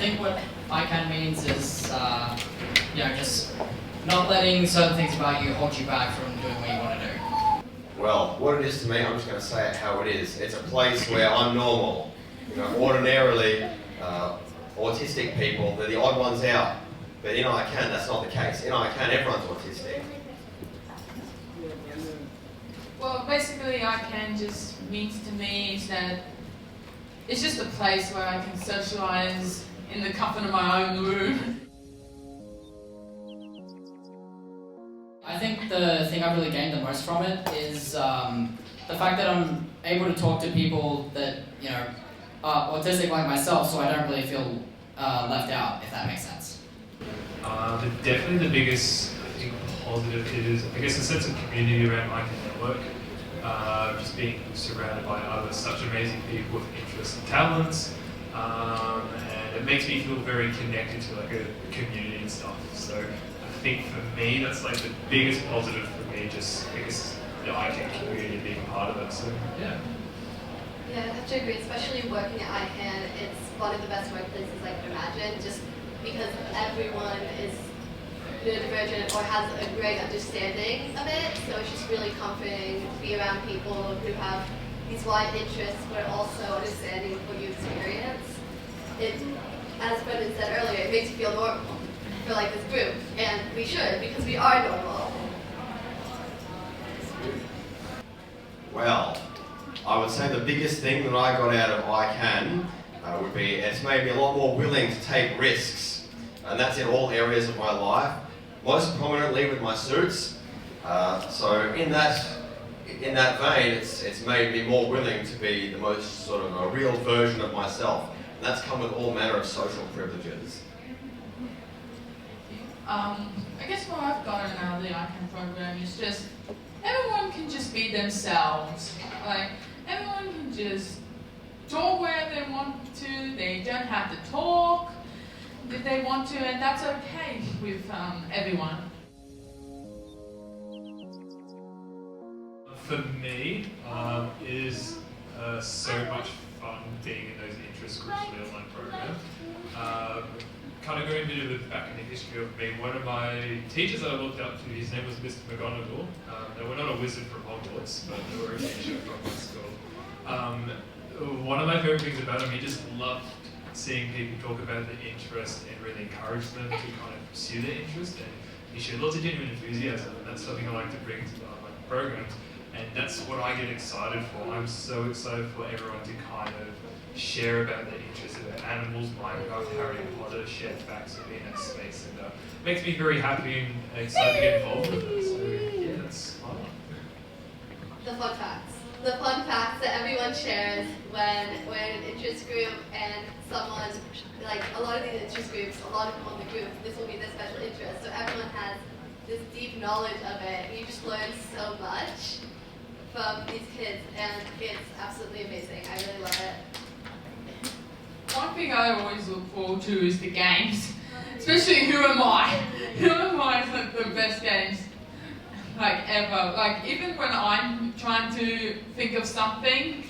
think what ICANN means is, just not letting certain things about you hold you back from doing what you want to do. Well, what it is to me, I'm just going to say it how it is. It's a place where I'm normal. Ordinarily, autistic people, they're the odd ones out. But in ICANN, that's not the case. In ICANN, everyone's autistic. Well, basically, ICANN just means to me is that it's just a place where I can socialise in the comfort of my own room. I think the thing I've really gained the most from it is the fact that I'm able to talk to people that, are autistic like myself, so I don't really feel left out, if that makes sense. Definitely the biggest, I think, positive is, I guess, a sense of community around ICANN Network. Just being surrounded by other such amazing people with interests and talents, and it makes me feel very connected to like a community and stuff. So I think for me, that's like the biggest positive for me, just because the ICANN community being part of it. So yeah. Yeah, I have to agree, especially working at ICANN, it's one of the best workplaces I can imagine, just because everyone is neurodivergent or has a great understanding of it, so it's just really comforting to be around people who have these wide interests but also understanding what you experience. It, as Brendan said earlier, it makes you feel normal for like this group, and we should, because we are normal. Well, I would say the biggest thing that I got out of ICANN would be it's made me a lot more willing to take risks, and that's in all areas of my life. Most prominently with my suits. So in that vein, it's made me more willing to be the most sort of a real version of myself. And that's come with all manner of social privileges. I guess what I've gotten out of the ICANN program is just everyone can just be themselves. Like everyone can just talk where they want to. They don't have to talk if they want to, and that's okay with everyone. For me, it is so much fun being in those interest groups for the online program. Kind of going a bit of the back in the history of me, one of my teachers that I looked up to, his name was Mr. McGonagall. They were not a wizard from Hogwarts, but they were a teacher from my school. One of my favourite things about him, he just loved seeing people talk about their interest and really encourage them to kind of pursue their interest, and he showed lots of genuine enthusiasm, and that's something I like to bring to my programs, and that's what I get excited for. I'm so excited for everyone to kind of share about their interests about animals, Minecraft, Harry Potter, share facts and be in that space, and it makes me very happy and excited to get involved with it. So yeah, that's fun. The fun facts. The fun facts that everyone shares when an interest group and someone, like a lot of these interest groups, a lot of people in the group, this will be their special interest, so everyone has this deep knowledge of it, and you just learn so much from these kids, and it's absolutely amazing. I really love it. One thing I always look forward to is the games, especially Who Am I? Who Am I is like the best games like ever. Like even when I'm trying to think of something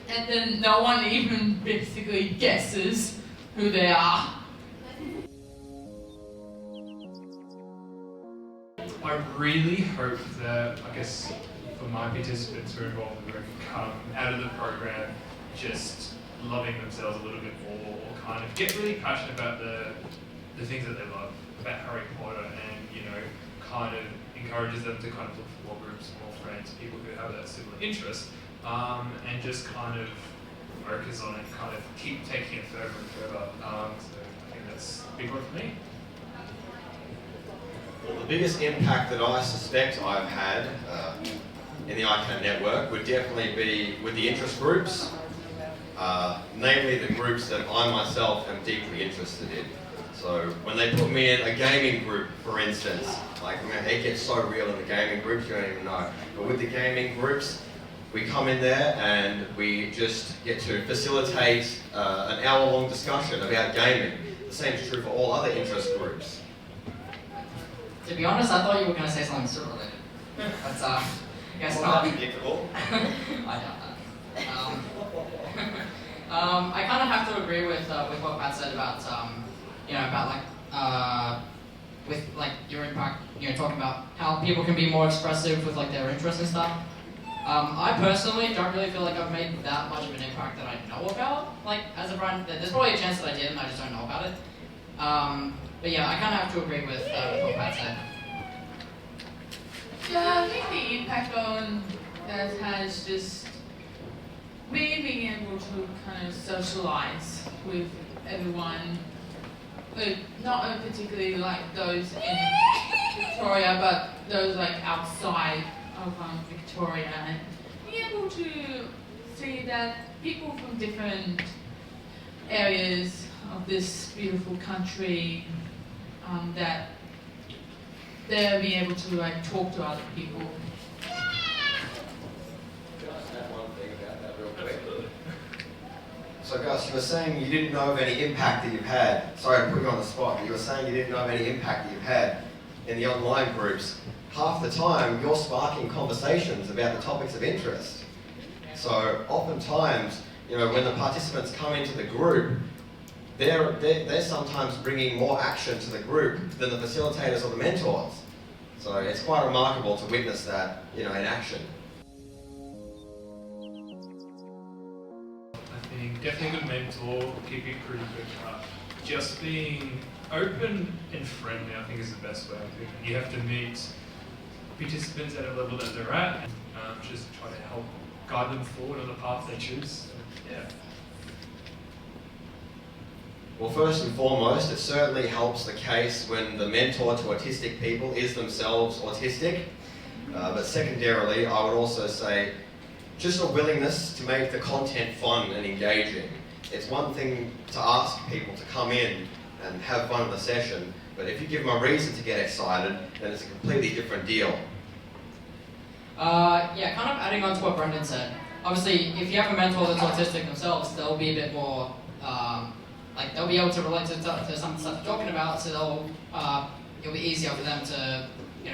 and then no one even basically guesses who they are. I really hope that, I guess, for my participants who are involved in the group, come out of the program just loving themselves a little bit more, or kind of get really passionate about the things that they love, about Harry Potter, and kind of encourages them to kind of look for more groups, more friends, people who have that similar interest, and just kind of focus on it, kind of keep taking it further and further. So I think that's a big one for me. Well, the biggest impact that I suspect I've had in the ICANN network would definitely be with the interest groups, namely the groups that I myself am deeply interested in. So when they put me in a gaming group, for instance, like it gets so real in the gaming groups, you don't even know. But with the gaming groups, we come in there and we just get to facilitate an hour-long discussion about gaming. The same is true for all other interest groups. To be honest, I thought you were going to say something super related. But, guess Well, not. predictable. I doubt that. I kind of have to agree with what Pat said about with like your impact. Talking about how people can be more expressive with like their interests and stuff. I personally don't really feel like I've made that much of an impact that I know about. Like as a brand, there's probably a chance that I did, and I just don't know about it. But yeah, I kind of have to agree with what Pat said. Yeah, I think the impact on that has just me being able to kind of socialize with everyone, like not particularly like those in Victoria, but those like outside of Victoria, and being able to see that people from different areas of this beautiful country, that they'll be able to like talk to other people. Can I just add one thing about that real quick? So Gus, you were saying you didn't know of any impact that you've had. Sorry to put you on the spot, but you were saying you didn't know of any impact that you've had in the online groups. Half the time, you're sparking conversations about the topics of interest. So oftentimes, when the participants come into the group, they're sometimes bringing more action to the group than the facilitators or the mentors. So it's quite remarkable to witness that, in action. I think definitely a good mentor, keep it pretty good. Just being open and friendly, I think, is the best way. I think you have to meet participants at a level that they're at, and just try to help guide them forward on the path they choose. So, yeah. Well, first and foremost, it certainly helps the case when the mentor to autistic people is themselves autistic. But secondarily, I would also say just a willingness to make the content fun and engaging. It's one thing to ask people to come in and have fun in the session, but if you give them a reason to get excited, then it's a completely different deal. Yeah, kind of adding on to what Brendan said. Obviously, if you have a mentor that's autistic themselves, they'll be a bit more, they'll be able to relate to some of the stuff you're talking about, so it'll be easier for them to,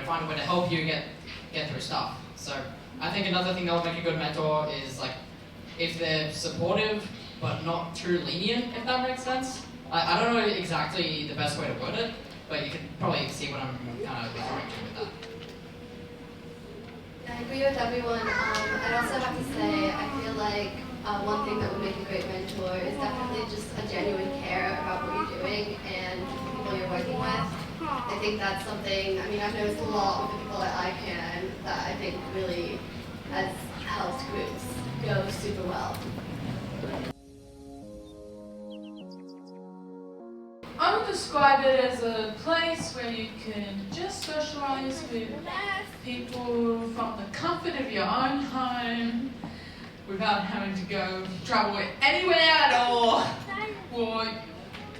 find a way to help you get through stuff. So I think another thing that will make a good mentor is like, if they're supportive, but not too lenient, if that makes sense. I don't know exactly the best way to word it, but you can probably see what I'm kind of referring to with that. I agree with everyone. I'd also have to say, I feel like one thing that would make a great mentor is definitely just a genuine care about what you're doing and the people you're working with. I think that's something, I've noticed a lot with the people at ICANN that I think really has helped groups go super well. I would describe it as a place where you can just socialize with people from the comfort of your own home without having to go travel anywhere at all. Or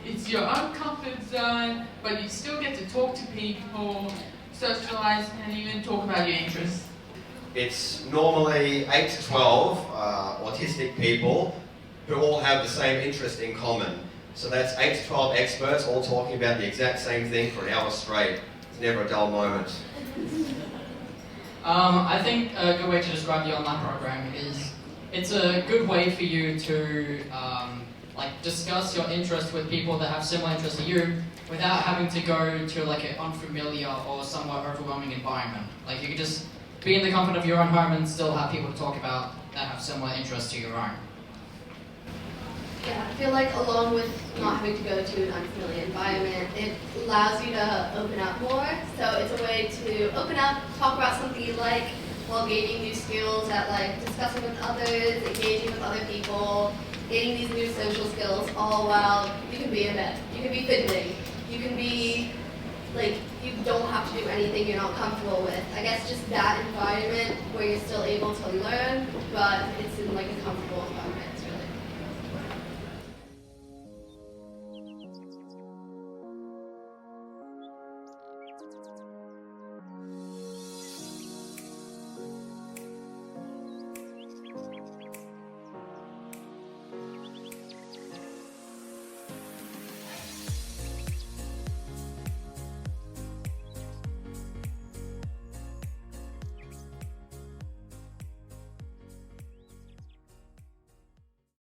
it's your own comfort zone, but you still get to talk to people, socialize, and even talk about your interests. It's normally 8 to 12 autistic people who all have the same interest in common. So that's 8 to 12 experts all talking about the exact same thing for an hour straight. It's never a dull moment. I think a good way to describe the online program is it's a good way for you to discuss your interest with people that have similar interests to you without having to go to like an unfamiliar or somewhat overwhelming environment. Like you can just be in the comfort of your own home and still have people to talk about that have similar interests to your own. Yeah, I feel like along with not having to go to an unfamiliar environment, it allows you to open up more. So it's a way to open up, talk about something you like, while gaining new skills at like discussing with others, engaging with other people, gaining these new social skills, all while you can be in bed, you can be fidgeting, you can be like, you don't have to do anything you're not comfortable with. I guess just that environment where you're still able to learn, but it's in like a comfortable environment.